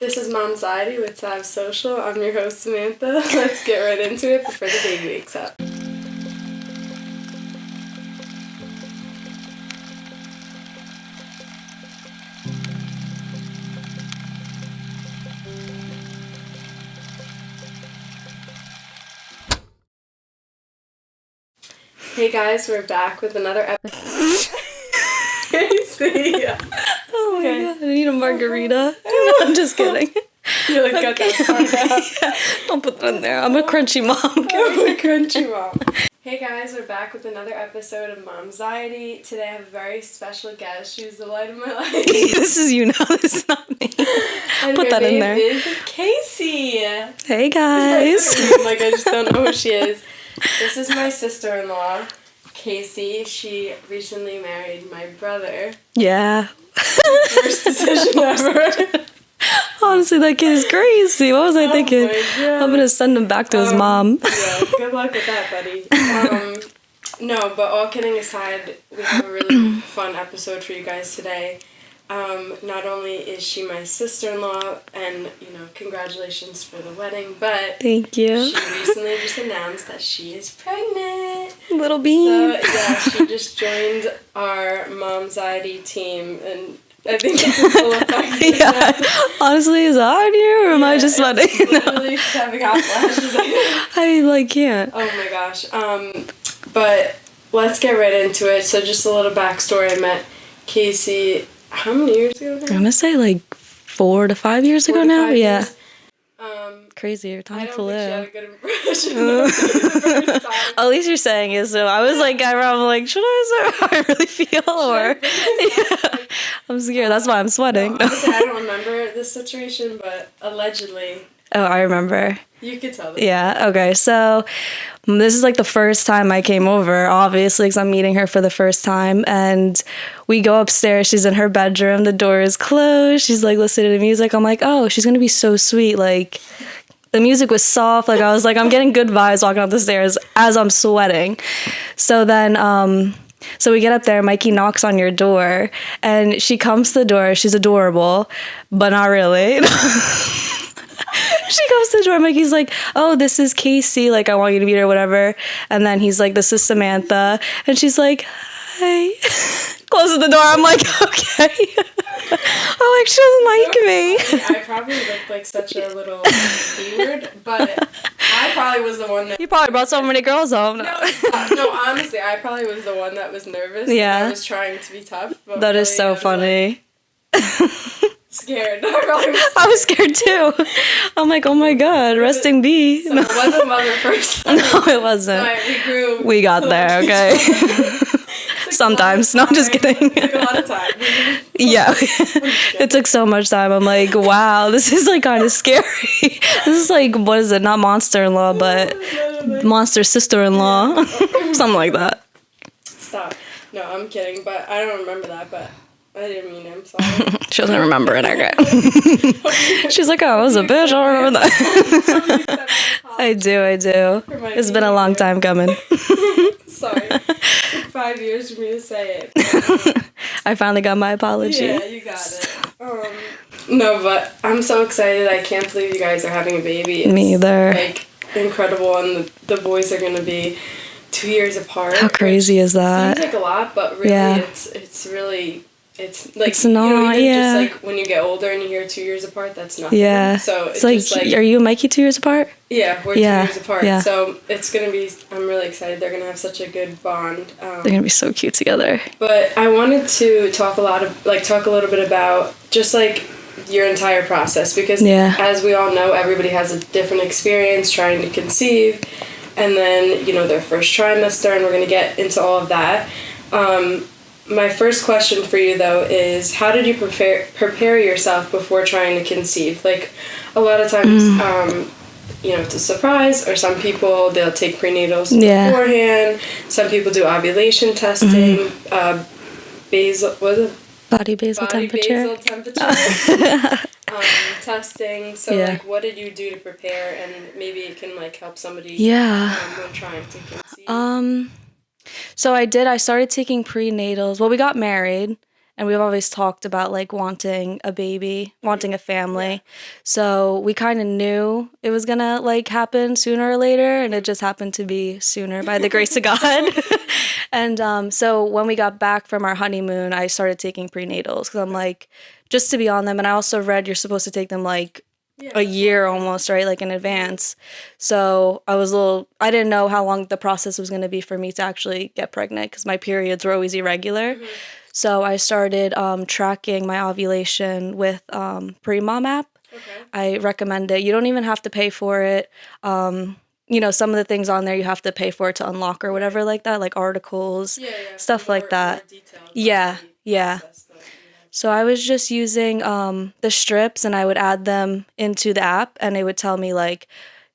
This is Momxiety with Sav Social. I'm your host, Samantha. Let's get right into it before the baby wakes up. Hey guys, we're back with another episode. Oh my god, I need a margarita. No, I'm just kidding. You like got that part out. Yeah, don't put that in there. I'm a crunchy mom. I'm a crunchy mom. Hey guys, we're back with another episode of Momxiety. Today I have a very special guest. She's the light of my life. This is you now. This is not me. And Put that in there. Her name is Casey. Hey guys. Like I just don't know who she is. This is my sister-in-law, Casey. She recently married my brother. Yeah. Worst decision ever. Honestly, that kid is crazy. What was I thinking? My God. I'm gonna send him back to his mom. Yeah, good luck with that, buddy. No, but all kidding aside, we have a really fun episode for you guys today. Not only is she my sister-in-law, and, congratulations for the wedding, but Thank you. she recently just announced that she is pregnant. Little bean. So, yeah, she just joined our Momxiety team, and I think it's a full effect. Yeah. Honestly, is that on you, or am I just sweating? Literally just having hot flashes. I can't. Oh my gosh. But let's get right into it. So just a little backstory. I met Casey, how many years ago now? I'm gonna say 4 to 5 years 4 ago to now. 5 Yeah. years. Crazy. Your I time don't to think she had a live. good impression of me the first time. At least you're saying it. So I was I'm should I say how I really feel, or yeah. I'm scared. That's why I'm sweating. No, honestly, I don't remember this situation, but allegedly, Oh, I remember. you could tell them. Yeah. Okay. So this is the first time I came over, obviously, because I'm meeting her for the first time. And we go upstairs. She's in her bedroom. The door is closed. She's listening to music. I'm like, oh, she's going to be so sweet. The music was soft. I was I'm getting good vibes walking up the stairs as I'm sweating. So then, so we get up there, Mikey knocks on your door, and she comes to the door. She's adorable, but not really. She goes to the door. Mikey's like, oh, this is Casey. I want you to meet her, whatever. And then he's like, this is Samantha. And she's like, hi. Closes the door. I'm like, okay. I'm like, she doesn't like me. I probably looked like such a little weird, but I probably was the one that... You probably brought so many girls home. No, honestly, I probably was the one that was nervous. Yeah. I was trying to be tough. But That is so funny. Scared. I was scared too. I'm like, oh my god, resting bee. So it wasn't love at first. No, it wasn't. But we grew. We got there, okay. Sometimes. No, I'm just kidding. It took a lot of time. Yeah. It took so much time. I'm like, wow, this is kind of scary. This is what is it? Not monster-in-law, but monster sister-in-law. Something like that. Stop. No, I'm kidding, but I don't remember that, but I didn't mean it. I'm sorry. She doesn't remember it, okay. She's like, oh, I was a bitch. I don't remember that. I do. It's been a long time coming. Sorry. It took 5 years for me to say it. I finally got my apology. Yeah, you got it. No, but I'm so excited. I can't believe you guys are having a baby. It's, Me either. Incredible, and the boys are going to be 2 years apart. How crazy is that? Seems like a lot, but really, Yeah. it's really... It's it's not, yeah. Just when you get older and you hear 2 years apart, that's nothing. Yeah. So it's just are you and Mikey 2 years apart? Yeah, we're 2 years apart. Yeah. So it's gonna be. I'm really excited. They're gonna have such a good bond. They're gonna be so cute together. But I wanted to talk a little bit about just your entire process, because as we all know, everybody has a different experience trying to conceive, and then their first trimester, and we're gonna get into all of that. My first question for you, though, is how did you prepare yourself before trying to conceive? A lot of times, it's a surprise, or some people, they'll take prenatals beforehand. Some people do ovulation testing, Body basal temperature. Testing. So, what did you do to prepare, and maybe it can, help somebody when trying to conceive? So I started taking prenatals. Well, we got married, and we've always talked about like wanting a baby, wanting a family. Yeah. So we kind of knew it was gonna like happen sooner or later, and it just happened to be sooner by the grace of God. And so when we got back from our honeymoon, I started taking prenatals because I'm like, just to be on them. And I also read you're supposed to take them like a year almost, right? Like in advance. So I didn't know how long the process was going to be for me to actually get pregnant because my periods were always irregular. Mm-hmm. So I started tracking my ovulation with Pre-Mom app. Okay. I recommend it. You don't even have to pay for it. You know, some of the things on there you have to pay for it to unlock or whatever like that, like articles, stuff like that. Yeah. Process, so I was just using the strips, and I would add them into the app, and it would tell me like,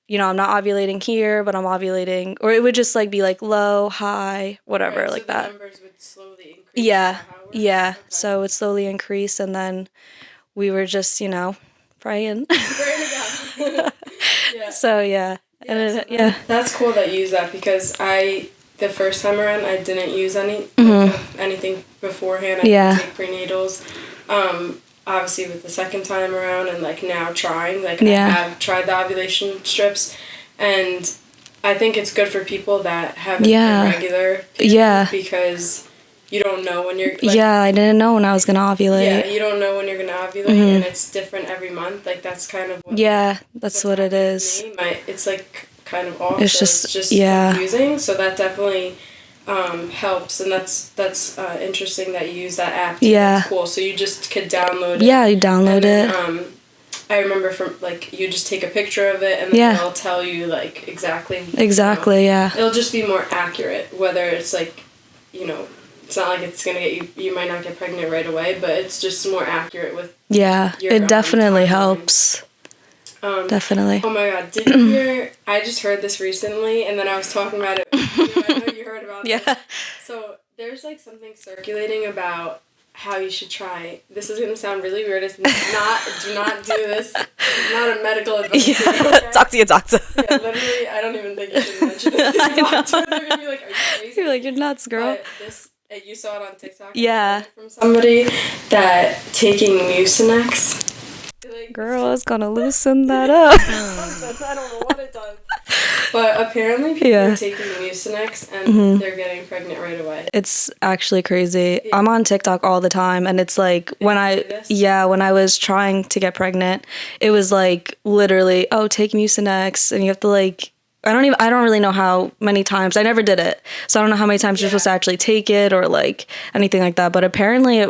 you know, I'm not ovulating here, but I'm ovulating, or it would just like be like low, high, whatever, like that. The numbers would slowly increase. Yeah. Okay. So it would slowly increase, and then we were just, you know, praying. Yeah. So yeah. That's cool that you use that, because the first time around I didn't use anything beforehand. I didn't take prenatals. Obviously with the second time around and like now trying, like I have tried the ovulation strips, and I think it's good for people that have irregular periods because you don't know when you're like, I didn't know when I was gonna ovulate. Yeah, you don't know when you're gonna ovulate, and it's different every month. Like that's kind of what that's what it is. It's like kind of off. It's just confusing. So that definitely helps, and that's interesting that you use that app too. Yeah, that's cool. So you just could download it. Yeah, you download it. I remember from like you just take a picture of it, and then it'll tell you like exactly. Exactly. It'll just be more accurate. Whether it's like, you know, it's not like it's gonna get you might not get pregnant right away, but it's just more accurate with. Yeah, it definitely helps. Definitely. Oh my God! Did you hear? I just heard this recently, and then I was talking about it. I know you heard about this. So there's like something circulating about how you should try. This is gonna sound really weird. It's not. Do not do this. It's not a medical advice. Okay? Talk to your doctor. Yeah, literally, I don't even think you should mention it. They're gonna be like, "Are you crazy?" You're like, "You're nuts, girl." But you saw it on TikTok. Yeah. From somebody that taking Mucinex. Girl, it's gonna loosen that up. I don't know what it does. But apparently people are taking Mucinex and they're getting pregnant right away. It's actually crazy. Yeah. I'm on TikTok all the time, and it's like when I was trying to get pregnant, it was like literally, oh, take Mucinex, and you have to like I don't really know how many times. I never did it. So I don't know how many times you're supposed to actually take it or like anything like that, but apparently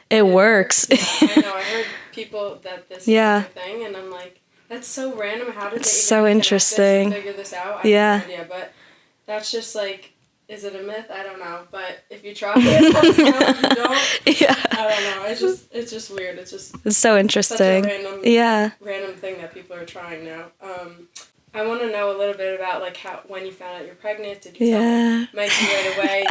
it works. I know. I heard people that this is a thing, and I'm like, that's so random. How did they so interesting figure this out? I have no idea, but that's just like, is it a myth? I don't know. But if you try it, let us know. If you don't, I don't know. It's just weird. It's so interesting. Such a random thing that people are trying now. I want to know a little bit about like when you found out you're pregnant. Did you tell Mikey right away?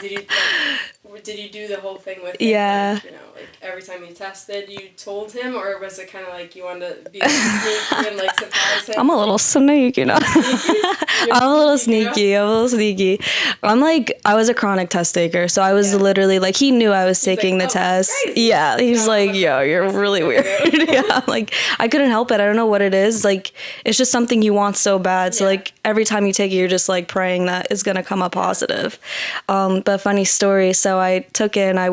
Did you do the whole thing with him? Yeah. Like, you know, like every time you tested, you told him, or was it kind of like you wanted to be sneaky and like surprise him? I'm a little snake, you know. I'm a little sneaky. I'm like, I was a chronic test taker, so I was literally like, he knew I was taking the test. Yeah, he's like, yo, you're really weird. Yeah, like I couldn't help it. I don't know what it is. Like it's just something you want so bad. So like every time you take it, you're just like praying that it's gonna come up positive. But funny story. So I took it, and I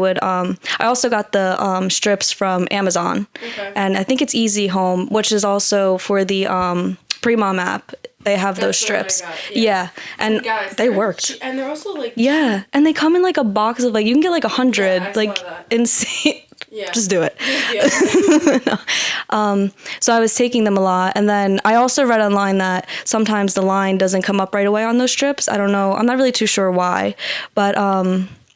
also got the strips from Amazon, and I think it's Easy Home, which is also for the Pre-Mom app. They have those strips. And guys, they worked. And they're also like and they come in like a box of like you can get like 100 like insane. Yeah. Just do it. No. So I was taking them a lot, and then I also read online that sometimes the line doesn't come up right away on those strips. I don't know. I'm not really too sure why, but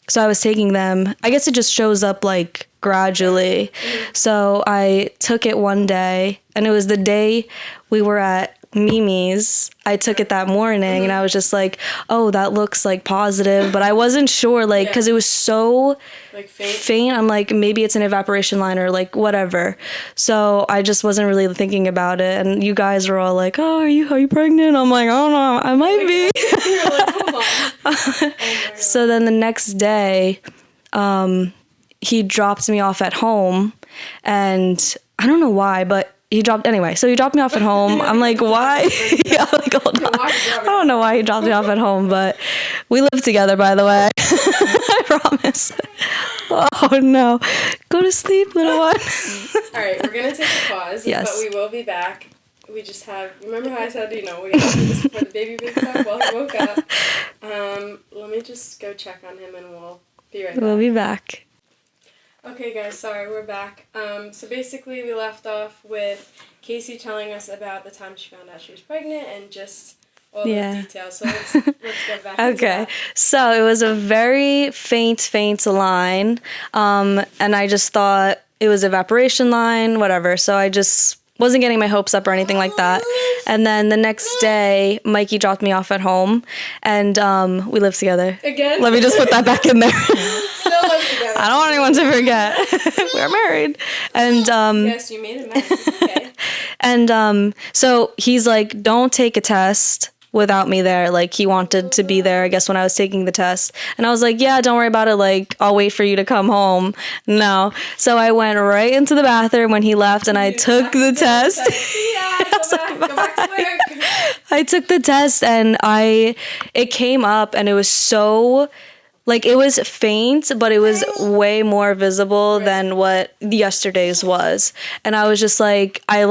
so I was taking them. I guess it just shows up like gradually. So I took it one day, and it was the day we were at Mimi's. I took it that morning, and I was just like, oh, that looks like positive, but I wasn't sure, like, because it was so like faint. I'm like, maybe it's an evaporation line or like whatever. So I just wasn't really thinking about it, and you guys were all like, oh, are you pregnant? I'm like, I don't know, I might be. You're like, hold on. So then the next day, he dropped me off at home, and I don't know why, but he dropped me off at home. I'm like, why? Yeah, like, hold on. I don't know why he dropped me off at home, but we live together, by the way. I promise. Oh no. Go to sleep, little one. Alright, we're gonna take a pause, yes. But we will be back. We just have, remember how I said, we have to do this before the baby wakes up while he woke up. Let me just go check on him and we'll be right back. We'll be back. Okay guys, sorry, we're back. So basically we left off with Casey telling us about the time she found out she was pregnant and just all those details. So let's get back into that. So it was a very faint line, and I just thought it was evaporation line, whatever. So I just wasn't getting my hopes up or anything like that. And then the next day, Mikey dropped me off at home, and we lived together. Again? Let me just put that back in there. Still live together. I don't want anyone to forget. We're married. And yes, you made a mess. It's okay. And so he's like, don't take a test without me there. Like, he wanted to be there, I guess, when I was taking the test. And I was like, yeah, don't worry about it. Like, I'll wait for you to come home. No. So I went right into the bathroom when he left, and I took the test. Go back to work. I took the test, and it came up, and it was so, like, it was faint, but it was way more visible than what yesterday's was. And I was just like, I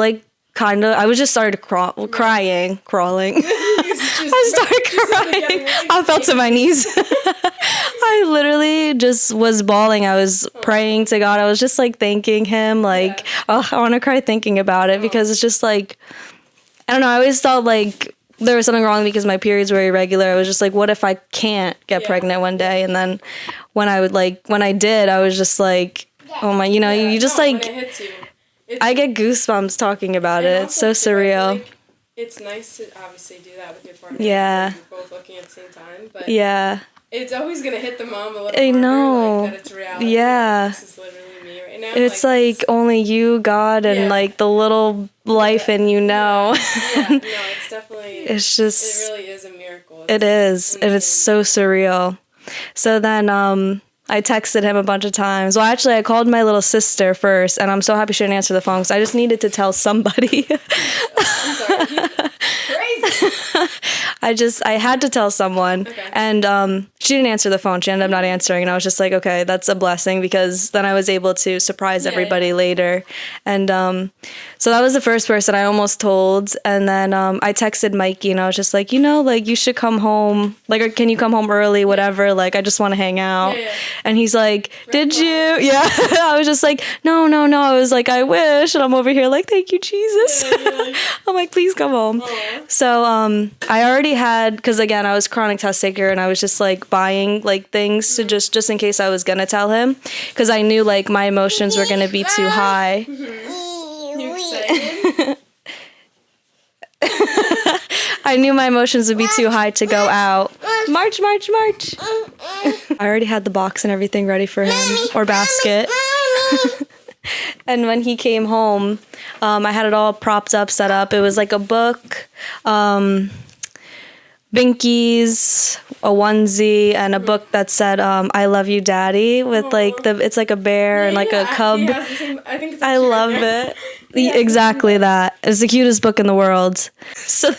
just started crying. I started crying. I fell to my knees. I literally just was bawling. I was praying to God. I was just like thanking him. Like, I want to cry thinking about it because it's just like, I don't know. I always thought like there was something wrong because my periods were irregular. I was just like, what if I can't get pregnant one day? And then when I did, I was just like, oh my, you just like, when it hits you. I get goosebumps talking about it. It's so surreal. Like, it's nice to obviously do that with your partner. Yeah. You're both looking at the same time. But it's always going to hit the mom a little harder. I know. Like, that it's reality. Yeah. Like, this is literally me right now. It's like only you, God, and like the little life in no, it's definitely. It's just. It really is a miracle. It is. And it's so surreal. So then, I texted him a bunch of times. Well, actually, I called my little sister first, and I'm so happy she didn't answer the phone because I just needed to tell somebody. I'm sorry. Crazy. I had to tell someone, and she didn't answer the phone. She ended up not answering, and I was just like, okay, that's a blessing because then I was able to surprise everybody later. And so that was the first person I almost told, and then I texted Mikey, and I was just like, like you should come home, like, or can you come home early, whatever, like I just want to hang out. And he's like, did you? Yeah. I was just like, no. I was like, I wish. And I'm over here like, thank you, Jesus. I'm like, please come home. Aww. So I already had, because again, I was chronic test taker, and I was just like buying like things to just in case I was going to tell him. Because I knew like my emotions were going to be too high. You excited? I knew my emotions would be too high to go out. March. I already had the box and everything ready for him, or basket. And when he came home, I had it all propped up, set up. It was like a book, binkies, a onesie, and a book that said, I love you, Daddy, with like it's like a bear and like a cub. I love it. Exactly that. It's the cutest book in the world. So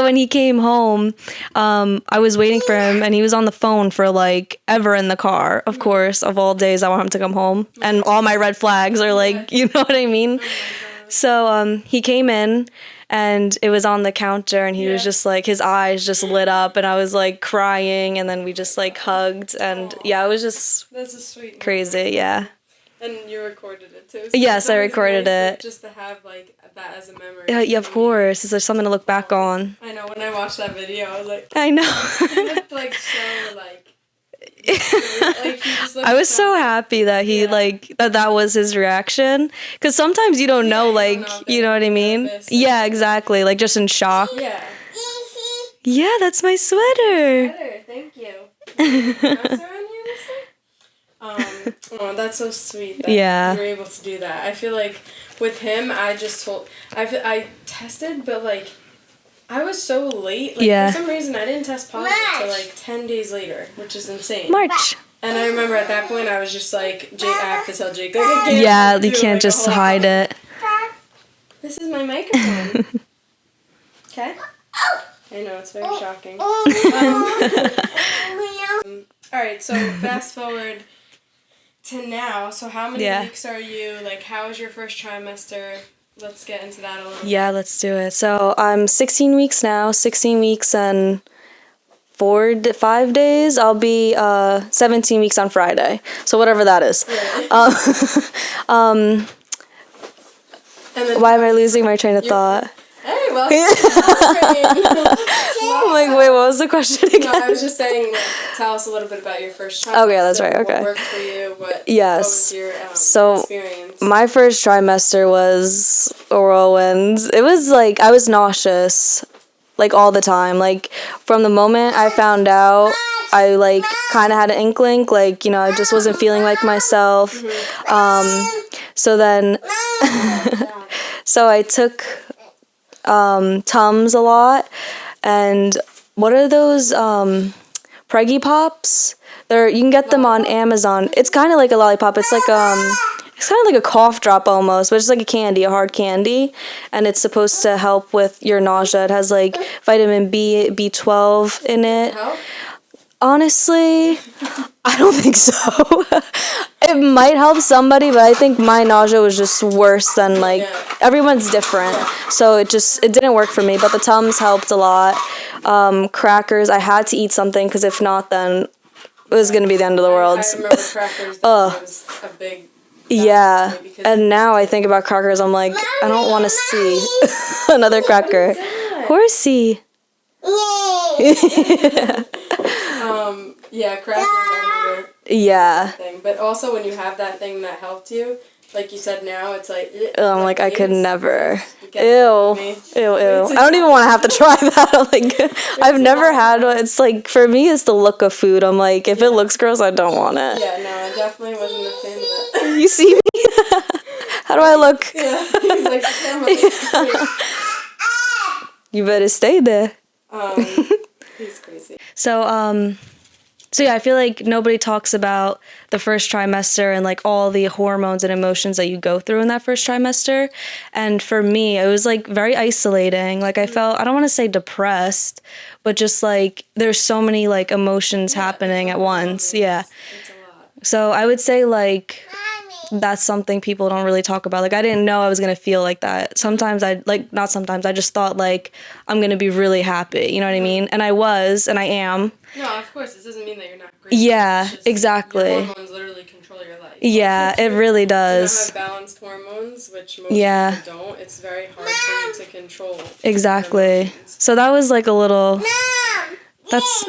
when he came home, I was waiting for him, and he was on the phone for like ever in the car. Of course, of all days, I want him to come home, and all my red flags are like, you know what I mean? So he came in, and it was on the counter, and he was just like, his eyes just lit up, and I was like crying, and then we just like hugged, and it was just that's a sweet crazy, And you recorded it too. So yes, I recorded it. Just to have like that as a memory. Yeah, of course. It's like something to look back on. I know. When I watched that video, I was like, I know. He looked like so like. I was so happy that he like that was his reaction, because sometimes you don't know, like, you know what I mean? Yeah, exactly. Like just in shock. Yeah, that's my sweater. Thank you. Oh, that's so sweet that you were able to do that. I feel like with him, I tested, but like I was so late. Like for some reason, I didn't test positive until like 10 days later, which is insane. March. And I remember at that point I was just like, Jake, I have to tell Jake. Like, I can't you can't like, just hide it. This is my microphone. Okay? I know, it's very shocking. Alright, so fast forward to now. So how many weeks are you, like, how was your first trimester? Let's get into that a little bit. Yeah, let's do it. So I'm 16 weeks now, 16 weeks and 5 days. I'll be 17 weeks on Friday. So whatever that is. And then why am I losing my train of thought? Hey, well, I'm like, wait, what was the question again? No, I was just saying, like, tell us a little bit about your first trimester. Okay, that's right, okay. What worked for you? What was your experience? My first trimester was a whirlwind. It was like, I was nauseous, like, all the time. Like, from the moment I found out, I, like, kind of had an inkling, like, you know, I just wasn't feeling like myself. So then, so I took Tums a lot, and what are those Preggy Pops? You can get them on Amazon. It's kind of like a lollipop. It's like it's kind of like a cough drop almost, but it's like a candy, a hard candy, and it's supposed to help with your nausea. It has like vitamin B, B12 in it. Honestly, I don't think so. It might help somebody, but I think my nausea was just worse than, like, everyone's different. So it didn't work for me, but the Tums helped a lot. Crackers, I had to eat something, because if not, then it was going to be the end of the world. I remember crackers, that was a big... Yeah, and now I think about crackers, I'm like, I don't want to see another cracker. Horsey. Yeah, crackers are another thing. But also when you have that thing that helped you, like you said now, it's like... I'm like, I could never. Ew. I don't even want to have to try that. Like, I've never had one. It's like, for me, it's the look of food. I'm like, if it looks gross, I don't want it. Yeah, no, I definitely wasn't a fan of that. You see me? How do I look? Yeah, he's like, the camera. You better stay there. He's crazy. So yeah, I feel like nobody talks about the first trimester and, like, all the hormones and emotions that you go through in that first trimester. And for me, it was, like, very isolating. Like, I felt, I don't want to say depressed, but just, like, there's so many, like, emotions happening at once. Yeah. It's a lot. So I would say, like, that's something people don't really talk about. Like, I didn't know I was going to feel like that. Sometimes I just thought, like, I'm going to be really happy. You know what I mean? And I was, and I am. No, of course. It doesn't mean that you're not great. Yeah, exactly. Your hormones literally control your life. Yeah, it really does. If you don't have balanced hormones, which most people don't, it's very hard for you to control. Exactly. So that was, like, a little... That's...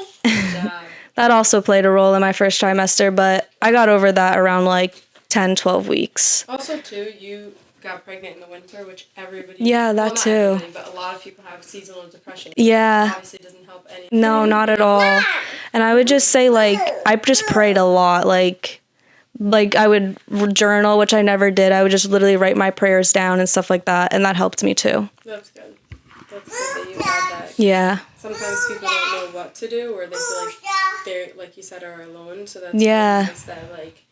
That also played a role in my first trimester, but I got over that around, like, 10, 12 weeks. Also, too, you got pregnant in the winter, which everybody... Yeah, that too. But a lot of people have seasonal depression. Yeah. Obviously doesn't help anything. No, not at all. And I would just say, like, I just prayed a lot. Like I would journal, which I never did. I would just literally write my prayers down and stuff like that, and that helped me too. That's good. That's good that you had that. Yeah. Sometimes people don't know what to do, or they feel like they're, like you said, are alone. So that's nice that, like,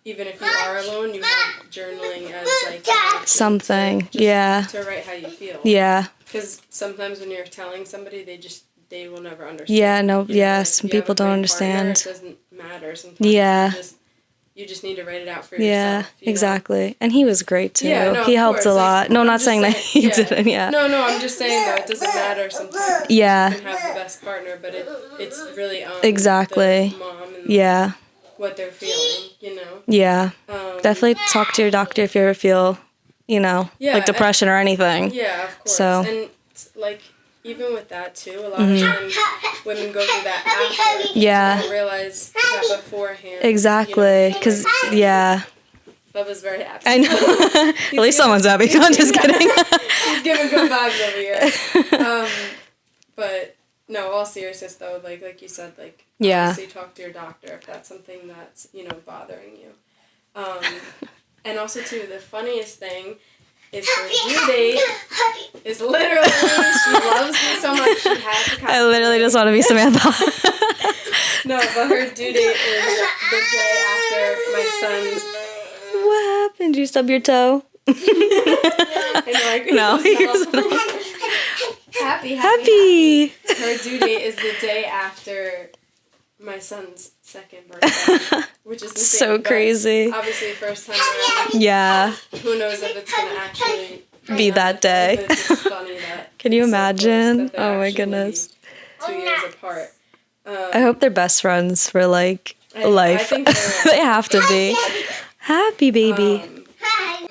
even if you are alone, you have journaling as, like, something. To write how you feel. Yeah. Because sometimes when you're telling somebody, they will never understand. Yeah, no, some people don't understand. Partner, it doesn't matter. Sometimes you just need to write it out for yourself. Yeah, exactly. And he was great too. Yeah, no, he helped a lot. Like, no, I'm not saying that he didn't. Yeah. No, I'm just saying that it doesn't matter sometimes. Yeah. You can have the best partner, but it's really the mom and what they're feeling, you know? Yeah. Definitely talk to your doctor if you ever feel, like depression or anything. Yeah, of course. So. And, like, even with that, too, a lot of times women go through that after. Yeah. They don't realize that beforehand. Exactly. Because, Bubba's very happy. I know. At least someone's happy. I'm just kidding. He's giving good vibes over here. But, no, all seriousness, though, like you said, like, obviously talk to your doctor if that's something that's, bothering you. And also, too, the funniest thing is her due date is literally, she loves me so much, she has to come. I literally just want to be Samantha. No, but her due date is the day after my son's. What happened? Did you stub your toe? No. Happy. Her due date is the day after my son's second birthday, which is insane, so crazy. Obviously, first time around. Yeah. Who knows if it's gonna actually be that day? But it's just funny that. Can you imagine? So oh my goodness. 2 years apart. I hope they're best friends for like life. I think they have to be. Happy baby.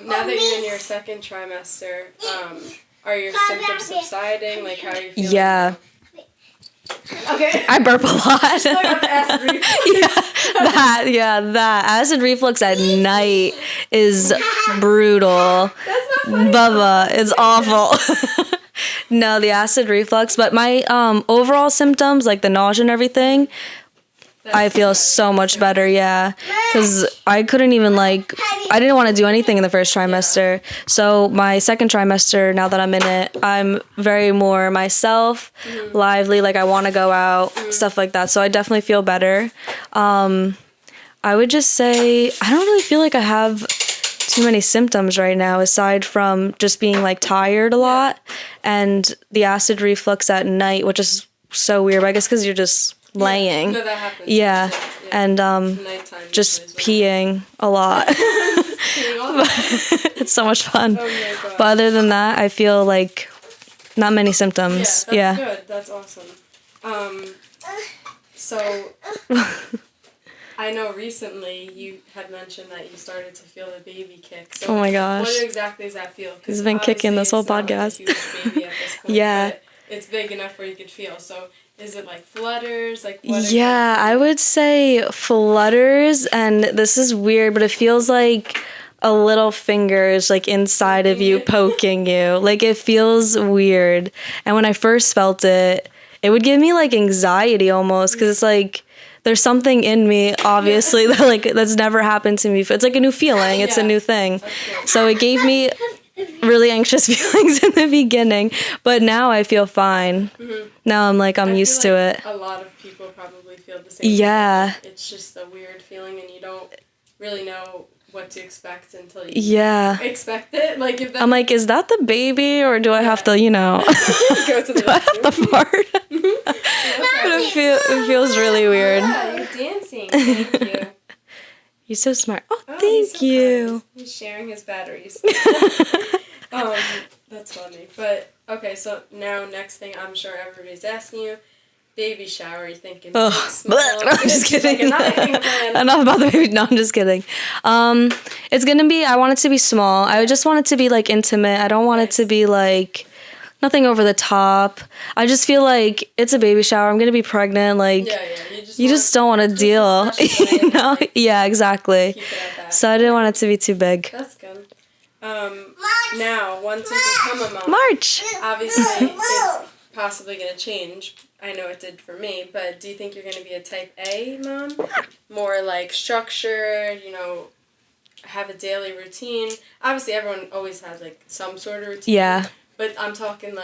Now that you're in your second trimester, are your symptoms subsiding? Like, how are you feeling? Yeah. Okay. I burp a lot. Still got the acid reflux. that acid reflux at night is brutal. That's not funny. Bubba, it's awful. No, the acid reflux, but my overall symptoms, like the nausea and everything, I feel so much better, yeah. Because I couldn't even, I didn't want to do anything in the first trimester. So my second trimester, now that I'm in it, I'm very more myself, lively, I want to go out, stuff like that. So I definitely feel better. I would just say, I don't really feel like I have too many symptoms right now, aside from just being, tired a lot, and the acid reflux at night, which is so weird, but I guess because you're just laying. No, that happens. Yeah. And just peeing a lot. It's so much fun. Oh my God. But other than that, I feel like not many symptoms. Yeah, that's good. That's awesome. So I know recently you had mentioned that you started to feel the baby kick. So oh my gosh. What exactly does that feel? He's been kicking this whole podcast. Like a huge baby at this point, yeah. But it's big enough where you could feel. So is it flutters? Yeah, I would say flutters, and this is weird, but it feels like a little finger is inside of you, poking you. It feels weird. And when I first felt it, it would give me anxiety almost, because it's there's something in me, obviously, that that's never happened to me. It's a new feeling. It's a new thing. So it gave me really anxious feelings in the beginning, but now I feel fine. Mm-hmm. Now I'm used to it. A lot of people probably feel the same. Yeah. Way. It's just a weird feeling, and you don't really know what to expect until you expect it. If that, I'm is that the baby, or do I have to, go to the do I have to fart? It feels really weird. Yeah, you're dancing. Thank you. You're so smart. Oh, thank you. He's sharing his batteries. That's funny. But, okay, so now next thing I'm sure everybody's asking you, baby shower, you thinking no, I'm just kidding. Enough about the baby. No, I'm just kidding. It's going to be, I want it to be small. I just want it to be, intimate. I don't want it to be, nothing over the top. I just feel like it's a baby shower. I'm going to be pregnant. You just don't want to deal. You know? Yeah, exactly. So I didn't want it to be too big. That's good. Now, once you become a mom, March. Obviously, it's possibly going to change. I know it did for me, but do you think you're going to be a type A mom? More structured, have a daily routine? Obviously, everyone always has, some sort of routine. Yeah. But I'm talking,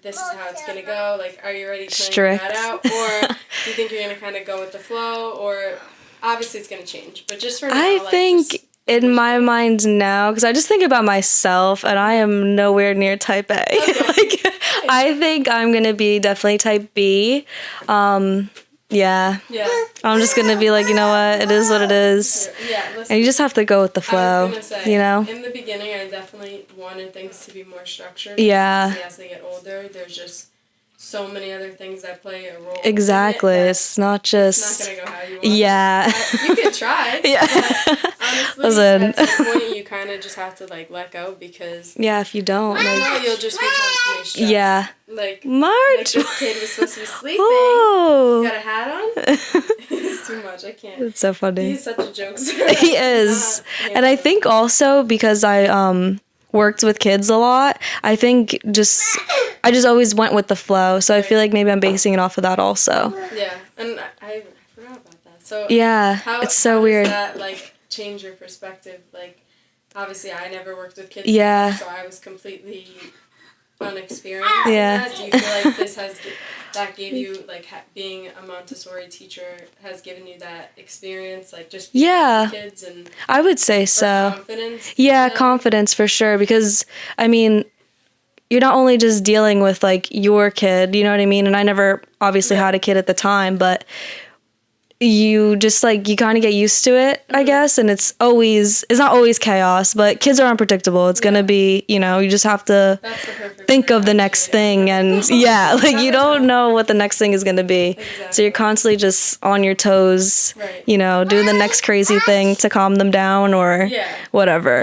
this is how it's going to go. Are you already planning that out? Or do you think you're going to kind of go with the flow? Or, obviously, it's going to change. But just for now, I think in my mind now, because I just think about myself, and I am nowhere near type A. Okay. I think I'm going to be definitely type B. Yeah. I'm just going to be you know what? It is what it is. Yeah, listen, and you just have to go with the flow. I was going to say, in the beginning, I definitely wanted things to be more structured. Yeah. As they get older, there's just so many other things that play a role. Exactly. It's not just... It's not going to go how you want. Yeah. You could try. Yeah. But honestly, at some point, you kind of just have to, let go, because... Yeah, if you don't, you'll just be constantly stressed. Yeah. March! This kid was supposed to be sleeping. Oh. You got a hat on? It's too much. I can't. It's so funny. He's such a jokester. He is. And I think also because I worked with kids a lot, I think I just always went with the flow. So I feel like maybe I'm basing it off of that also. Yeah. And I forgot about that. So yeah, it's so weird. Does that, change your perspective? Obviously, I never worked with kids. Yeah. So I was completely unexperienced. Yeah. Do you feel like this has that gave you, like, being a Montessori teacher has given you that experience, like, just being with kids and... I would say so. Confidence? Yeah, confidence for sure, because, I mean, you're not only just dealing with, like, your kid, you know what I mean? And I never obviously had a kid at the time, but you just, like, you kind of get used to it, I guess, and it's not always chaos, but kids are unpredictable. It's going to be, you know, you just have to think of the next thing, and like, you don't know what the next thing is going to be. Exactly. So you're constantly just on your toes, you know, doing the next crazy thing to calm them down or whatever.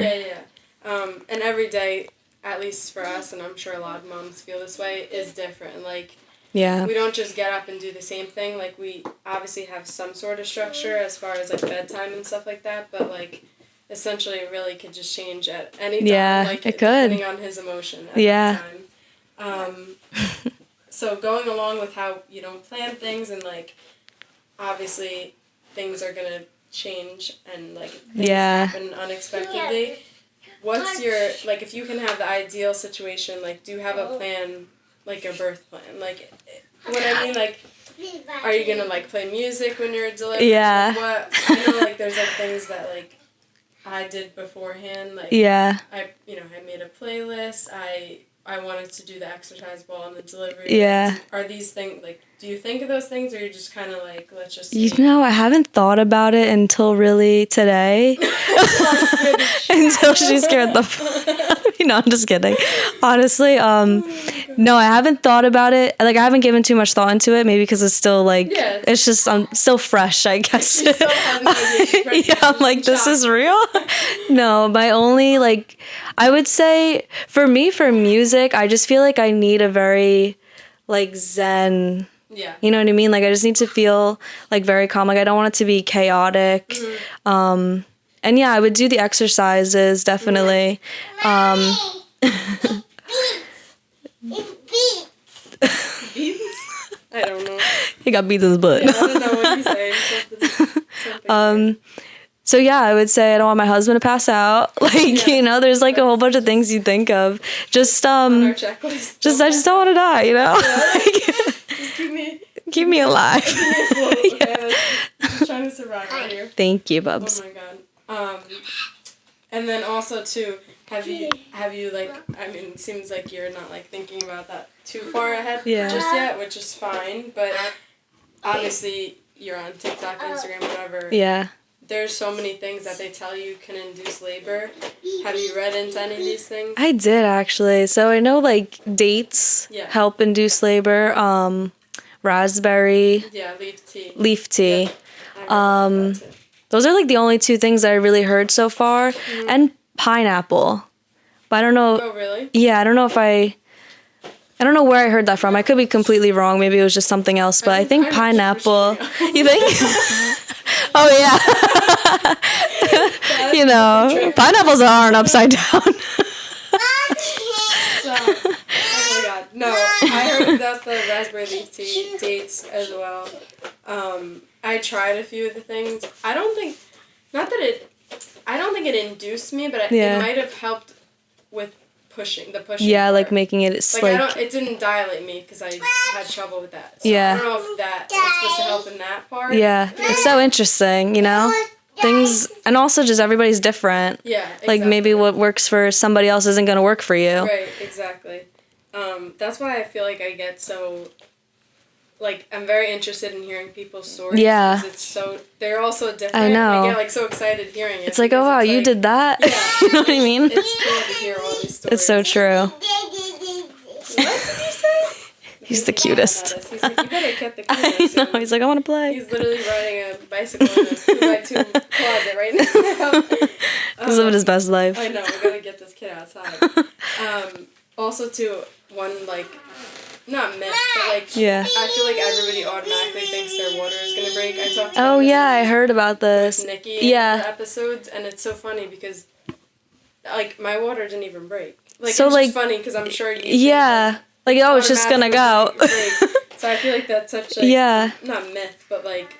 And every day, at least for us, and I'm sure a lot of moms feel this way, is different. Like, we don't just get up and do the same thing. Like, we obviously have some sort of structure as far as, like, bedtime and stuff like that, but, like, essentially it really could just change at any time. Like, it could. Depending on his emotion at the time. So going along with how you don't plan things and, like, obviously things are going to change and, like, things happen unexpectedly. What's your, like, if you can have the ideal situation, like, do you have a plan, like a birth plan? Like, what I mean, like, are you gonna, like, play music when you're delivering? Yeah. What, I know, like, there's, like, things that, like, I did beforehand. Like, I made a playlist. I wanted to do the exercise while on the delivery. Yeah. Are these things, like, do you think of those things, or you're just kind of like, let's just... You know, I haven't thought about it until really today. Until she scared the... No, I'm just kidding. Honestly, no, I haven't thought about it. Like, I haven't given too much thought into it, maybe because it's still, like, it's just, I'm still fresh, I guess. I'm like, this is real? No, my only, like, I would say, for me, for music, I just feel like I need a very, like, zen... Yeah. You know what I mean? Like, I just need to feel, like, very calm. Like, I don't want it to be chaotic. Mm-hmm. And, yeah, I would do the exercises, definitely. Beats? I don't know. He got beats in his butt. Yeah, I don't know what he's saying. Something so, yeah, I would say I don't want my husband to pass out. Like, you know, there's, like, a whole bunch of things you think of. Just, on our checklist. I just don't want to die, you know? Yeah, just keep me alive. Keep me afloat. Okay, just trying to survive out here. Thank you, Bubs. Oh, my God. And then also, too, have you, like, I mean, it seems like you're not, like, thinking about that too far ahead just yet, which is fine, but obviously you're on TikTok, Instagram, whatever. Yeah. There's so many things that they tell you can induce labor. Have you read into any of these things? I did, actually. So I know, like, dates help induce labor. Raspberry. Yeah, leaf tea. Leaf tea. Yeah, those are, like, the only two things that I really heard so far. Mm-hmm. And pineapple. But I don't know. Oh, really? Yeah, I don't know where I heard that from. I could be completely wrong. Maybe it was just something else. But I think pineapple. You think? Oh, yeah. You know, pineapples aren't upside down. Oh, my God. No, I heard about the raspberry leaf tea dates as well. I tried a few of the things. I don't think it induced me, but it might have helped with pushing. Yeah, part. Like making it it didn't dilate me because I had trouble with that. So I don't know if it's supposed to help in that part. Yeah, it's so interesting, you know? Things, and also just everybody's different. Yeah, exactly. Like, maybe what works for somebody else isn't going to work for you. Right, exactly. That's why I feel like I get so, like, I'm very interested in hearing people's stories. Yeah. Because they're all so different. I know. I get, like, so excited hearing it. It's like, oh, wow, you did that? Yeah. You know what I mean? It's cool to hear all these stories. It's so true. What did you say? He's the cutest. He's like, you better get the kid. I know. He's like, I want to play. He's literally riding a bicycle in a 2x2 closet right now. He's living his best life. I know. We gotta get this kid outside. Also, too, one, like, not myth, but, like, I feel like everybody automatically thinks their water is gonna break. I talked about this I heard about this. with Nikki in the episodes, and it's so funny because, like, my water didn't even break. Like, so, it's just funny because I'm sure you think, like, oh, it's just gonna go. So I feel like that's such, like, not myth, but, like,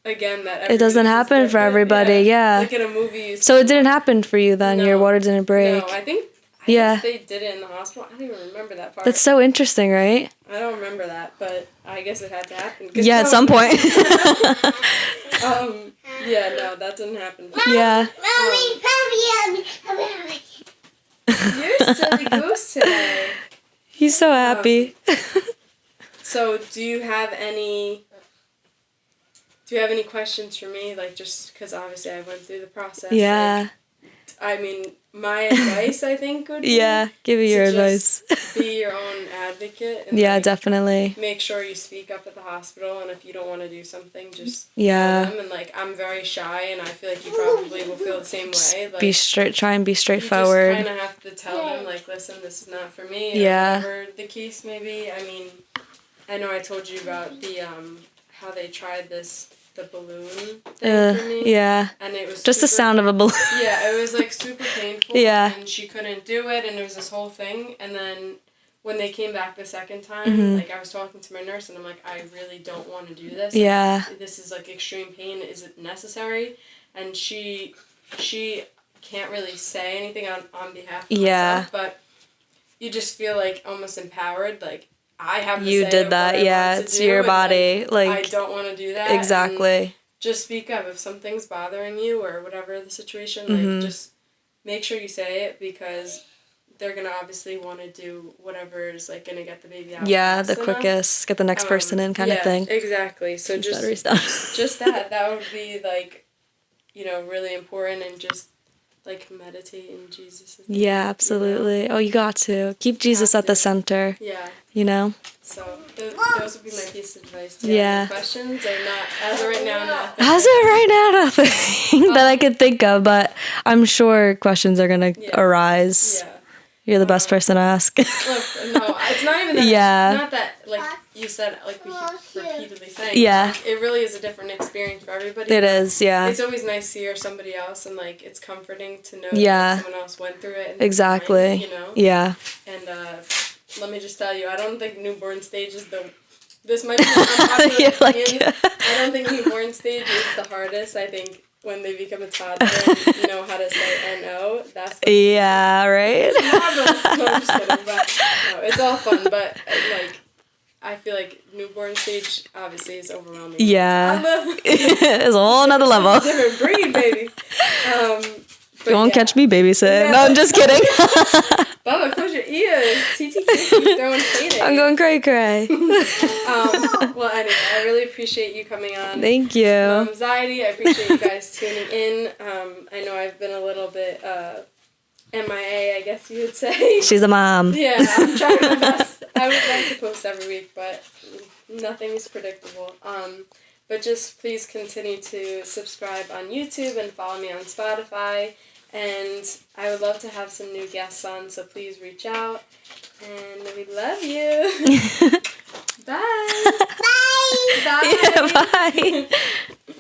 again, that it doesn't happen for everybody. Yeah. Like in a movie. So it didn't happen for you then. No. Your water didn't break. No, I think I guess they did it in the hospital. I don't even remember that part. That's so interesting, right? I don't remember that, but I guess it had to happen. Yeah, at some point. Yeah, no, that didn't happen. Yeah. You're a silly goose today. He's so happy. So, do you have any questions for me? Like, just because obviously I went through the process. Yeah. Like, I mean, my advice, I think, would be... Yeah, give me your advice. Be your own advocate. And yeah, definitely. Make sure you speak up at the hospital, and if you don't want to do something, just tell them. And, like, I'm very shy, and I feel like you probably will feel the same way. Like, try and be straightforward. You just kind of have to tell them, like, listen, this is not for me. Or whatever the case may be. I mean, I know I told you about the, how they tried the balloon thing for me. Yeah. And it was just the sound of a balloon. Yeah, it was like super painful. Yeah. And she couldn't do it, and there was this whole thing. And then when they came back the second time, like I was talking to my nurse, and I'm like, I really don't want to do this. Yeah. Like, this is like extreme pain. Is it necessary? And she can't really say anything on behalf of myself, but you just feel like almost empowered, like. I have to say did that, yeah. It's your body. Like I don't want to do that. Exactly. And just speak up if something's bothering you or whatever the situation. Like just make sure you say it because they're gonna obviously want to do whatever is like gonna get the baby out. Yeah, the quickest, get the next person in, kind of thing. Exactly. So just that would be like, really important and just. Like, meditate in Jesus' name. Yeah, absolutely. Oh, you got to. Keep Jesus at the center. Yeah. So, those would be my piece of advice. Do you have any questions or not? As of right now, nothing. As of right now, nothing that I could think of, but I'm sure questions are going to arise. Yeah. You're the best person to ask. Look, no, it's not even that. Yeah. It's not that, like you said, like we keep repeatedly saying. Yeah. Like, it really is a different experience for everybody. It is, yeah. It's always nice to hear somebody else, and, like, it's comforting to know that someone else went through it. And exactly. fine, Yeah. And let me just tell you, I don't think newborn stage is this might be an unpopular opinion. I don't think newborn stage is the hardest. I think when they become a toddler and know how to say N-O, that's what right? No, I'm just kidding, but no, it's all fun, but like I feel like newborn stage obviously is overwhelming. Yeah. It's a whole nother level. Different breed, baby. You won't catch me babysitting. Yeah. No, I'm just kidding. Bubba, close your ears. TT keeps me throwing shade. I'm going cray-cray. Well, anyway, I really appreciate you coming on. Thank you. Momxiety, I appreciate you guys tuning in. I know I've been a little bit MIA, I guess you would say. She's a mom. Yeah, I'm trying my best. I would like to post every week, but nothing is predictable. But just please continue to subscribe on YouTube and follow me on Spotify. And I would love to have some new guests on, so please reach out. And we love you. Bye. Bye. Bye. Yeah, bye.